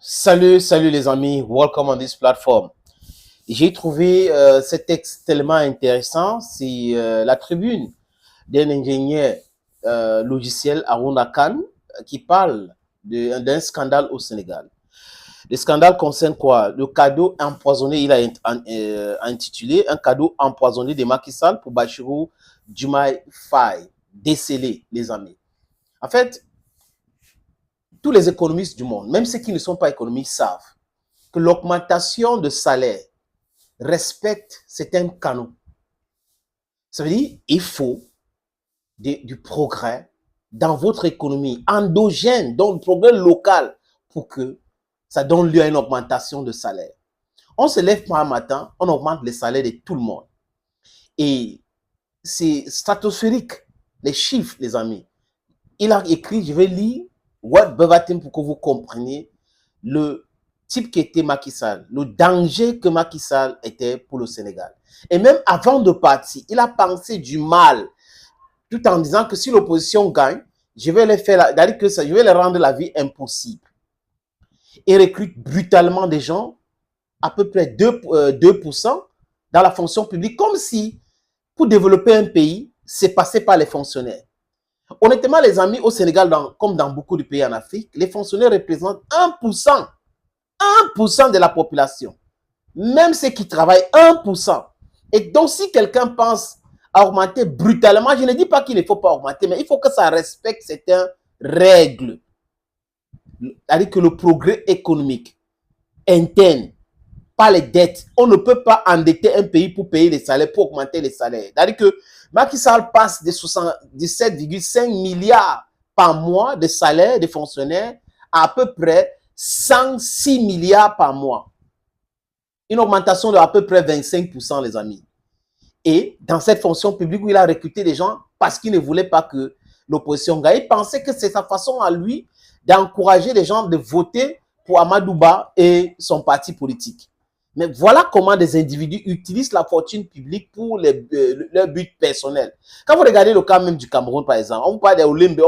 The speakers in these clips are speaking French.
Salut les amis, welcome on this platform. J'ai trouvé ce texte tellement intéressant, c'est la tribune d'un ingénieur logiciel, Aruna Khan, qui parle d'un scandale au Sénégal. Le scandale concerne quoi? Le cadeau empoisonné, il a intitulé un cadeau empoisonné de Macky Sall pour Bassirou Diomaye Faye, décelé les amis. En fait, tous les économistes du monde, même ceux qui ne sont pas économistes, savent que l'augmentation de salaire respecte certains canons. Ça veut dire qu'il faut du progrès dans votre économie endogène, donc le progrès local pour que ça donne lieu à une augmentation de salaire. On se lève pas un matin, on augmente les salaires de tout le monde. Et c'est stratosphérique, les chiffres, les amis. Il a écrit, je vais lire Word Verbatim pour que vous compreniez le type qui était Macky Sall, le danger que Macky Sall était pour le Sénégal. Et même avant de partir, il a pensé du mal, tout en disant que si l'opposition gagne, je vais les faire, que ça, je vais les rendre la vie impossible. Il recrute brutalement des gens, à peu près 2% dans la fonction publique, comme si pour développer un pays, c'est passé par les fonctionnaires. Honnêtement, les amis, au Sénégal, comme dans beaucoup de pays en Afrique, les fonctionnaires représentent 1%. 1% de la population. Même ceux qui travaillent, 1%. Et donc, si quelqu'un pense à augmenter brutalement, je ne dis pas qu'il ne faut pas augmenter, mais il faut que ça respecte certaines règles. C'est-à-dire que le progrès économique interne, pas les dettes. On ne peut pas endetter un pays pour payer les salaires, pour augmenter les salaires. C'est-à-dire que Macky Sall passe de 77,5 milliards par mois de salaire des fonctionnaires à peu près 106 milliards par mois. Une augmentation de à peu près 25%, les amis. Et dans cette fonction publique où il a recruté des gens parce qu'il ne voulait pas que l'opposition gagne, il pensait que c'est sa façon à lui d'encourager les gens de voter pour Amadouba et son parti politique. Mais voilà comment des individus utilisent la fortune publique pour leur but personnel. Quand vous regardez le cas même du Cameroun, par exemple, on vous parle des Olympiques,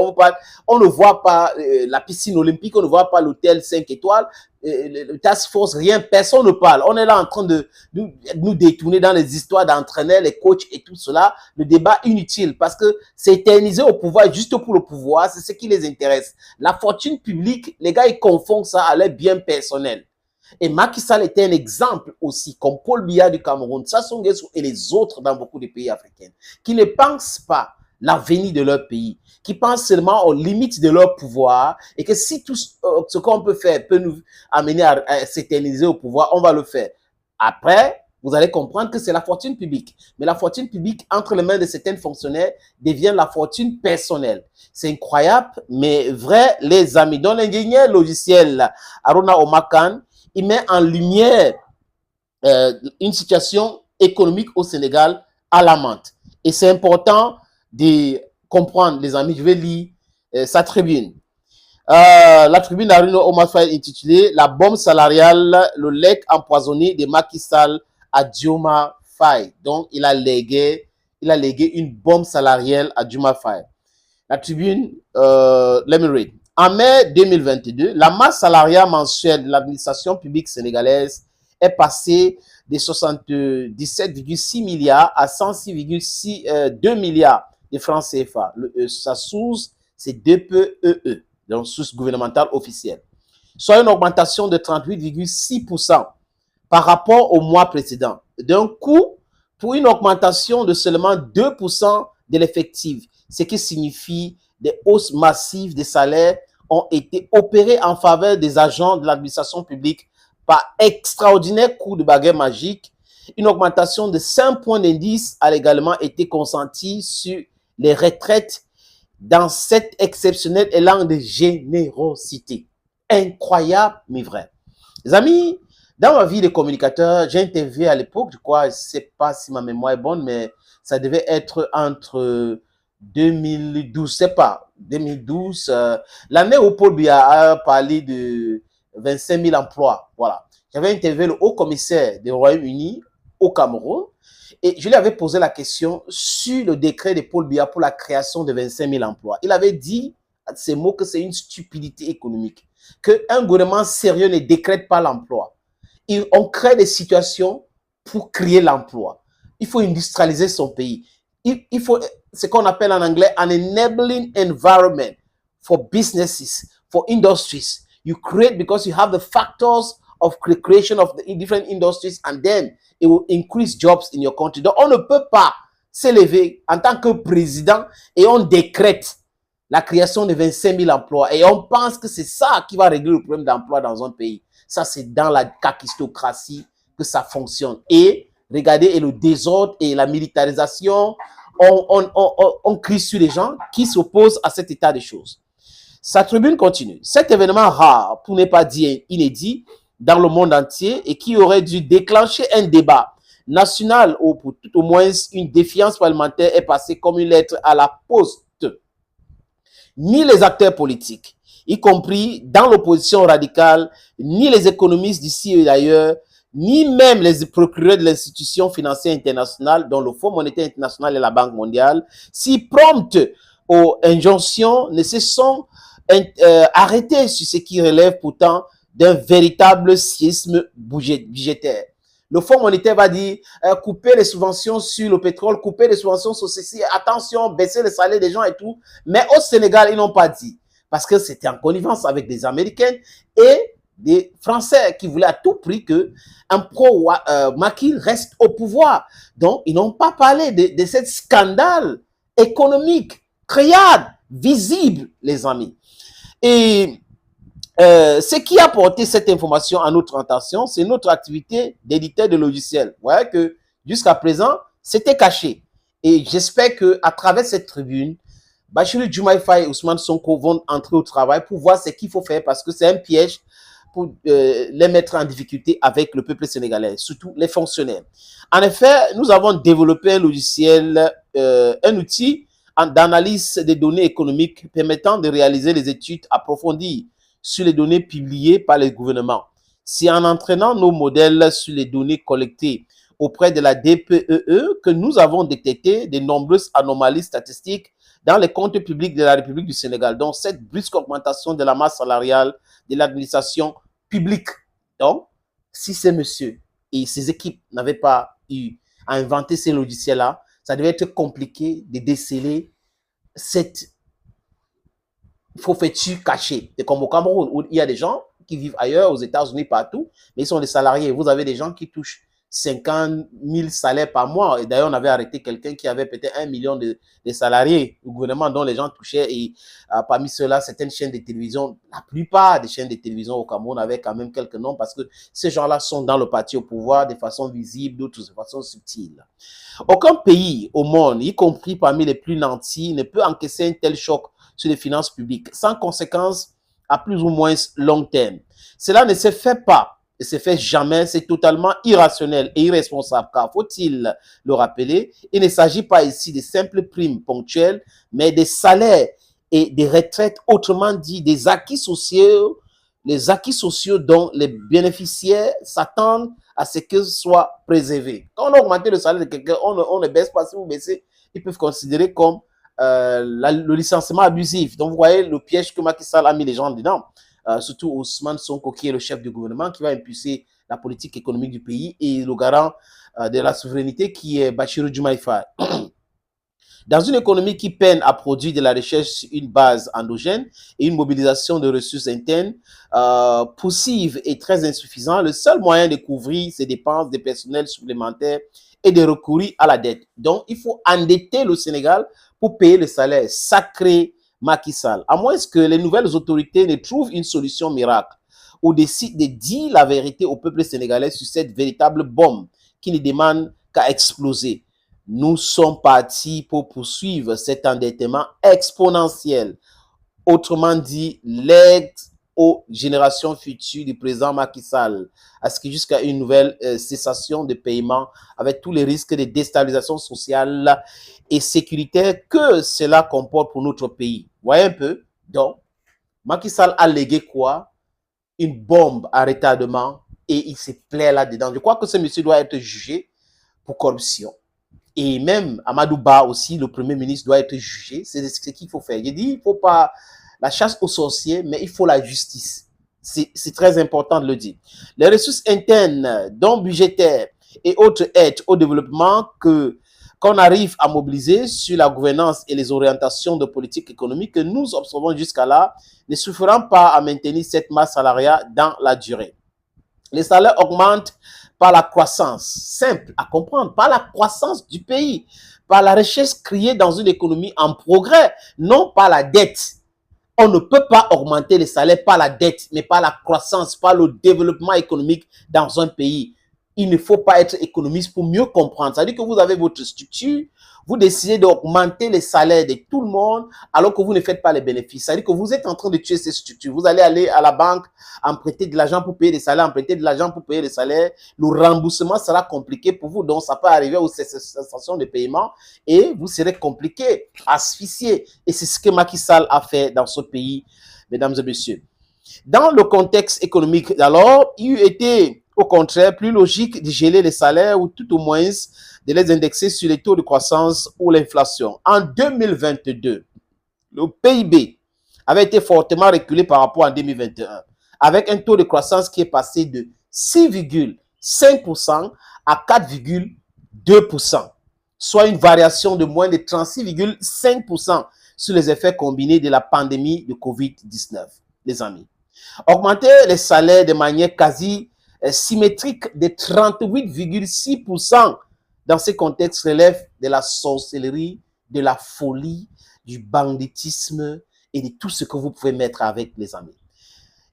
on ne voit pas la piscine olympique, on ne voit pas l'hôtel 5 étoiles, le task force, rien, personne ne parle. On est là en train de nous détourner dans les histoires d'entraîneurs, les coachs et tout cela. Le débat inutile parce que c'est éternisé au pouvoir juste pour le pouvoir, c'est ce qui les intéresse. La fortune publique, les gars, ils confondent ça à leur bien personnel. Et Macky Sall était un exemple aussi, comme Paul Biya du Cameroun, Sassou Nguesso et les autres dans beaucoup de pays africains, qui ne pensent pas l'avenir de leur pays, qui pensent seulement aux limites de leur pouvoir et que si tout ce qu'on peut faire peut nous amener à s'éterniser au pouvoir, on va le faire. Après, vous allez comprendre que c'est la fortune publique. Mais la fortune publique, entre les mains de certains fonctionnaires, devient la fortune personnelle. C'est incroyable, mais vrai, les amis. Donc, l'ingénieur logiciel Aruna Omakan, il met en lumière une situation économique au Sénégal alarmante. Et c'est important de comprendre, les amis. Je vais lire sa tribune. La tribune d'Aruna Omakan est intitulée « La bombe salariale, le lait empoisonné de Macky Sall à Diomaye Faye ». Donc, il a légué une bombe salariale à Diomaye Faye. La tribune, let me read. En mai 2022, la masse salariale mensuelle de l'administration publique sénégalaise est passée de 77,6 milliards à 106,2 milliards de francs CFA. Sa source, c'est DPEE, donc source gouvernementale officielle. Soit une augmentation de 38,6% par rapport au mois précédent. D'un coup, pour une augmentation de seulement 2% de l'effectif, ce qui signifie des hausses massives des salaires ont été opérées en faveur des agents de l'administration publique par extraordinaire coup de baguette magique. Une augmentation de 5 points d'indice a également été consentie sur les retraites dans cet exceptionnel élan de générosité. Incroyable, mais vrai. Les amis, dans ma vie de communicateur, j'ai interviewé à l'époque, je crois, je ne sais pas si ma mémoire est bonne, mais ça devait être entre 2012, je ne sais pas, 2012, l'année où Paul Biya a parlé de 25 000 emplois. Voilà. J'avais interviewé le haut commissaire du Royaume-Uni au Cameroun et je lui avais posé la question sur le décret de Paul Biya pour la création de 25 000 emplois. Il avait dit ces mots que c'est une stupidité économique. Qu'un gouvernement sérieux ne décrète pas l'emploi. On crée des situations pour créer l'emploi. Il faut industrialiser son pays. Il faut ce qu'on appelle en anglais an enabling environment for businesses, for industries. You create because you have the factors of creation of the different industries and then it will increase jobs in your country. Donc, on ne peut pas s'élever en tant que président et on décrète la création de 25 000 emplois et on pense que c'est ça qui va régler le problème d'emploi dans un pays. Ça, c'est dans la kakistocratie que ça fonctionne. Et regardez, et le désordre et la militarisation, on crie sur les gens qui s'opposent à cet état de choses. Sa tribune continue. Cet événement rare, pour ne pas dire inédit, dans le monde entier et qui aurait dû déclencher un débat national ou pour tout au moins une défiance parlementaire est passé comme une lettre à la poste. Ni les acteurs politiques, y compris dans l'opposition radicale, ni les économistes d'ici et d'ailleurs, ni même les procureurs de l'institution financière internationale, dont le Fonds monétaire international et la Banque mondiale, si promptes aux injonctions, ne se sont arrêtés sur ce qui relève pourtant d'un véritable schisme budgétaire. Le Fonds monétaire va dire couper les subventions sur le pétrole, couper les subventions sur ceci, attention, baisser les salaires des gens et tout. Mais au Sénégal, ils n'ont pas dit. Parce que c'était en connivence avec des Américains et des Français qui voulaient à tout prix qu'un pro-Macky reste au pouvoir. Donc, ils n'ont pas parlé de ce scandale économique, créable, visible, les amis. Et ce qui a porté cette information à notre attention, c'est notre activité d'éditeur de logiciels. Vous voyez que jusqu'à présent, c'était caché. Et j'espère qu'à travers cette tribune, Bassirou Diomaye Faye et Ousmane Sonko vont entrer au travail pour voir ce qu'il faut faire parce que c'est un piège pour les mettre en difficulté avec le peuple sénégalais, surtout les fonctionnaires. En effet, nous avons développé un logiciel, un outil d'analyse des données économiques permettant de réaliser les études approfondies sur les données publiées par les gouvernements. C'est en entraînant nos modèles sur les données collectées auprès de la DPEE que nous avons détecté de nombreuses anomalies statistiques dans les comptes publics de la République du Sénégal, dont cette brusque augmentation de la masse salariale de l'administration publique. Donc, si ces messieurs et ses équipes n'avaient pas eu à inventer ces logiciels-là, ça devait être compliqué de déceler cette forfaiture cachée. C'est comme au Cameroun, où il y a des gens qui vivent ailleurs, aux États-Unis, partout, mais ils sont des salariés. Vous avez des gens qui touchent 50 000 salaires par mois. Et d'ailleurs, on avait arrêté quelqu'un qui avait peut-être 1 million de salariés au gouvernement dont les gens touchaient. Et parmi ceux-là, certaines chaînes de télévision, la plupart des chaînes de télévision au Cameroun avaient quand même quelques noms parce que ces gens-là sont dans le parti au pouvoir de façon visible, d'autres de façon subtile. Aucun pays au monde, y compris parmi les plus nantis, ne peut encaisser un tel choc sur les finances publiques sans conséquences à plus ou moins long terme. Cela ne se fait pas. Ne se fait jamais, c'est totalement irrationnel et irresponsable, car faut-il le rappeler, il ne s'agit pas ici de simples primes ponctuelles, mais des salaires et des retraites, autrement dit des acquis sociaux, les acquis sociaux dont les bénéficiaires s'attendent à ce qu'ils soient préservés. Quand on a augmenté le salaire de quelqu'un, on ne baisse pas. Si vous baissez, ils peuvent considérer comme le licenciement abusif. Donc vous voyez le piège que Macky Sall a mis les gens dedans. Surtout Ousmane Sonko qui est le chef du gouvernement qui va impulser la politique économique du pays et le garant de la souveraineté qui est Bassirou Diomaye Faye. Dans une économie qui peine à produire de la recherche sur une base endogène et une mobilisation de ressources internes poussive et très insuffisant, le seul moyen de couvrir ces dépenses de personnel supplémentaires est de recourir à la dette. Donc, il faut endetter le Sénégal pour payer le salaire sacré Macky Sall, à moins que les nouvelles autorités ne trouvent une solution miracle ou décident de dire la vérité au peuple sénégalais sur cette véritable bombe qui ne demande qu'à exploser. Nous sommes partis pour poursuivre cet endettement exponentiel. Autrement dit, l'aide aux générations futures du président Macky Sall, à ce que jusqu'à une nouvelle cessation de paiement avec tous les risques de déstabilisation sociale et sécuritaire que cela comporte pour notre pays. Vous voyez un peu? Donc, Macky Sall a légué quoi? Une bombe à retardement et il se plaît là-dedans. Je crois que ce monsieur doit être jugé pour corruption. Et même Amadou Ba aussi, le premier ministre, doit être jugé. C'est ce qu'il faut faire. Il dit, il ne faut pas la chasse aux sorciers, mais il faut la justice. C'est très important de le dire. Les ressources internes, dont budgétaires et autres aides au développement qu'on arrive à mobiliser sur la gouvernance et les orientations de politique économique que nous observons jusqu'à là ne suffiront pas à maintenir cette masse salariale dans la durée. Les salaires augmentent par la croissance, simple à comprendre, par la croissance du pays, par la richesse créée dans une économie en progrès, non par la dette. On ne peut pas augmenter les salaires par la dette, mais par la croissance, par le développement économique dans un pays. Il ne faut pas être économiste pour mieux comprendre. C'est-à-dire que vous avez votre structure, vous décidez d'augmenter les salaires de tout le monde alors que vous ne faites pas les bénéfices. C'est-à-dire que vous êtes en train de tuer ces structures. Vous allez aller à la banque, emprunter de l'argent pour payer les salaires, emprunter de l'argent pour payer les salaires. Le remboursement sera compliqué pour vous. Donc, ça peut arriver aux cessations de paiement et vous serez compliqué, asphyxié. Et c'est ce que Macky Sall a fait dans ce pays, mesdames et messieurs. Dans le contexte économique, alors, il était au contraire plus logique de geler les salaires ou tout au moins de les indexer sur les taux de croissance ou l'inflation. En 2022, le PIB avait été fortement reculé par rapport à 2021, avec un taux de croissance qui est passé de 6,5% à 4,2%, soit une variation de moins de 36,5% sur les effets combinés de la pandémie de COVID-19, les amis. Augmenter les salaires de manière quasi symétrique de 38,6% dans ce contexte relève de la sorcellerie, de la folie, du banditisme et de tout ce que vous pouvez mettre avec, les amis.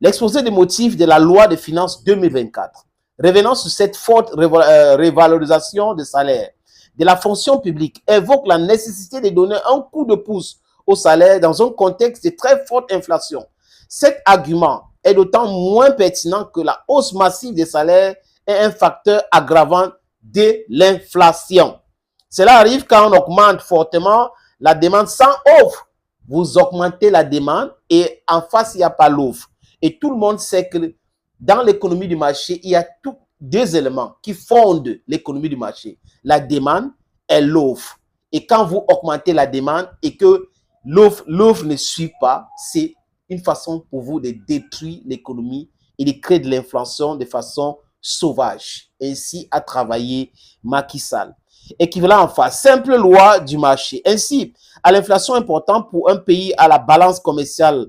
L'exposé des motifs de la loi de finances 2024, revenant sur cette forte révalorisation des salaires de la fonction publique, évoque la nécessité de donner un coup de pouce aux salaires dans un contexte de très forte inflation. Cet argument est d'autant moins pertinent que la hausse massive des salaires est un facteur aggravant de l'inflation. Cela arrive quand on augmente fortement la demande sans offre. Vous augmentez la demande et en face, il n'y a pas l'offre. Et tout le monde sait que dans l'économie du marché, il y a deux éléments qui fondent l'économie du marché. La demande et l'offre. Et quand vous augmentez la demande et que l'offre ne suit pas, c'est une façon pour vous de détruire l'économie et de créer de l'inflation de façon sauvage. Ainsi a travaillé Macky Sall. Équivalent en face, simple loi du marché. Ainsi, à l'inflation importante pour un pays à la balance commerciale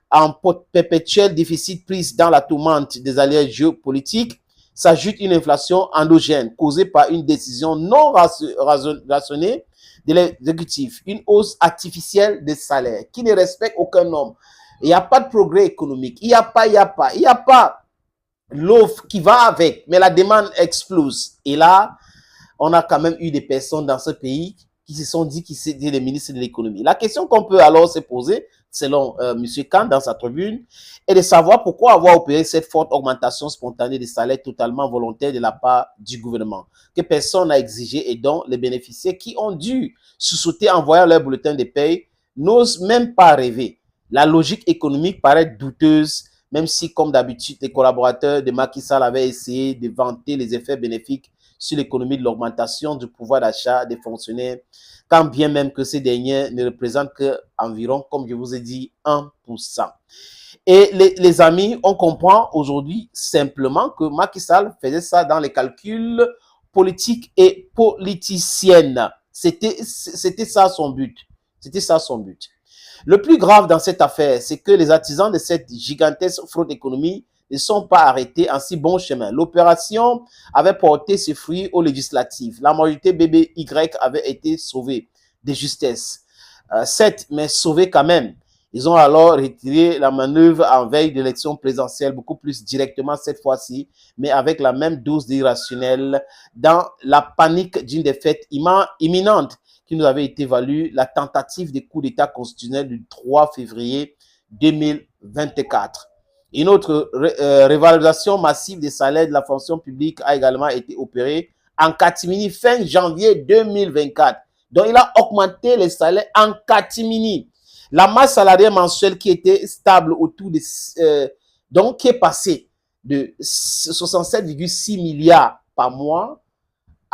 en perpétuel déficit prise dans la tourmente des alliés géopolitiques, s'ajoute une inflation endogène causée par une décision non rationnée de l'exécutif, une hausse artificielle des salaires qui ne respecte aucun homme. Il n'y a pas de progrès économique. Il n'y a pas l'offre qui va avec, mais la demande explose. Et là, on a quand même eu des personnes dans ce pays qui se sont dit qu'ils étaient les ministres de l'économie. La question qu'on peut alors se poser, selon M. Khan dans sa tribune, est de savoir pourquoi avoir opéré cette forte augmentation spontanée des salaires totalement volontaire de la part du gouvernement, que personne n'a exigé et dont les bénéficiaires qui ont dû sursauter en voyant leur bulletin de paye n'osent même pas rêver. La logique économique paraît douteuse, même si, comme d'habitude, les collaborateurs de Macky Sall avaient essayé de vanter les effets bénéfiques sur l'économie de l'augmentation du pouvoir d'achat des fonctionnaires, quand bien même que ces derniers ne représentent qu'environ, comme je vous ai dit, 1%. Et les amis, on comprend aujourd'hui simplement que Macky Sall faisait ça dans les calculs politiques et politiciennes. C'était ça son but. C'était ça son but. Le plus grave dans cette affaire, c'est que les artisans de cette gigantesque fraude économique ne sont pas arrêtés en si bon chemin. L'opération avait porté ses fruits aux législatives. La majorité BBY avait été sauvée de justesse. Certes, mais sauvée quand même. Ils ont alors retiré la manœuvre en veille d'élection présidentielle, beaucoup plus directement cette fois-ci, mais avec la même dose d'irrationnel, dans la panique d'une défaite imminente qui nous avait été value la tentative de coup d'État constitutionnel du 3 février 2024. Une autre révalorisation massive des salaires de la fonction publique a également été opérée en catimini fin janvier 2024. Donc, il a augmenté les salaires en catimini. La masse salariale mensuelle qui était stable autour de... donc, qui est passée de 67,6 milliards par mois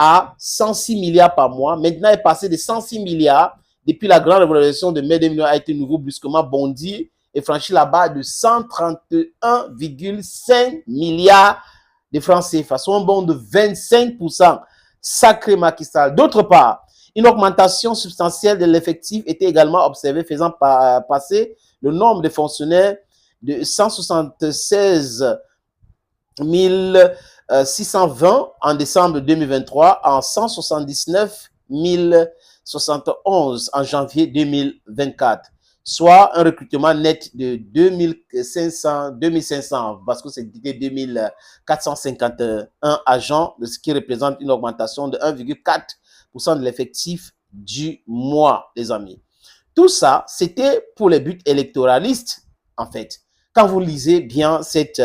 à 106 milliards par mois. Maintenant, est passé de 106 milliards depuis la grande révalorisation de mai 2020 a été nouveau brusquement bondi et franchit la barre de 131,5 milliards de francs CFA, soit un bond de 25%. Sacré Macky Sall. D'autre part, une augmentation substantielle de l'effectif était également observée, faisant passer le nombre de fonctionnaires de 176 620 en décembre 2023 en 179 071 en janvier 2024, soit un recrutement net de 2500 parce que c'était 2451 agents, ce qui représente une augmentation de 1,4% de l'effectif du mois, les amis. Tout ça, c'était pour les buts électoralistes, en fait. Quand vous lisez bien cette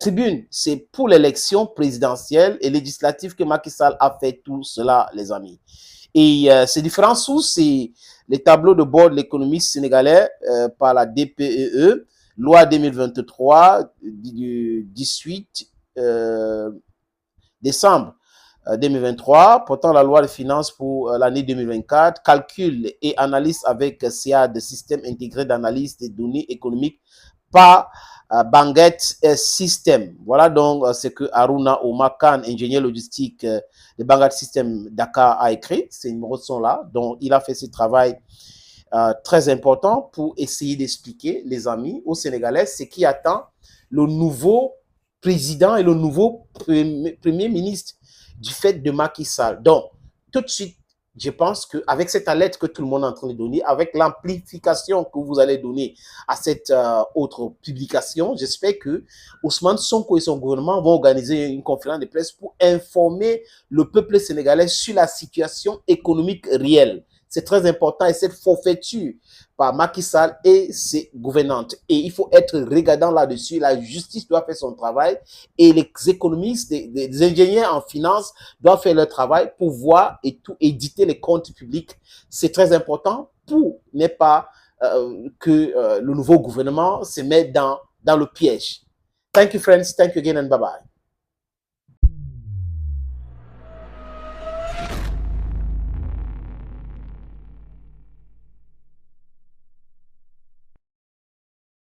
tribune, c'est pour l'élection présidentielle et législative que Macky Sall a fait tout cela, les amis. Et ces différentes sources, c'est les tableaux de bord de l'économie sénégalaise par la DPEE, loi 2023 du 18 décembre 2023, portant la loi de finances pour l'année 2024, calcul et analyse avec SIAD, système intégré d'analyse des données économiques par Banguet System. Voilà donc ce que Haruna Omakan, ingénieur logistique de Banguet System Dakar, a écrit. Ces numéros sont là. Donc, il a fait ce travail très important pour essayer d'expliquer, les amis, aux Sénégalais, ce qui attend le nouveau président et le nouveau premier ministre du fait de Macky Sall. Donc, tout de suite, je pense qu'avec cette alerte que tout le monde est en train de donner, avec l'amplification que vous allez donner à cette autre publication, j'espère que Ousmane Sonko et son gouvernement vont organiser une conférence de presse pour informer le peuple sénégalais sur la situation économique réelle. C'est très important et cette forfaiture par Macky Sall et ses gouvernantes. Et il faut être regardant là-dessus. La justice doit faire son travail et les économistes, les ingénieurs en finance doivent faire leur travail pour voir et tout éditer les comptes publics. C'est très important pour ne pas que le nouveau gouvernement se mette dans le piège. Thank you, friends. Thank you again and bye-bye.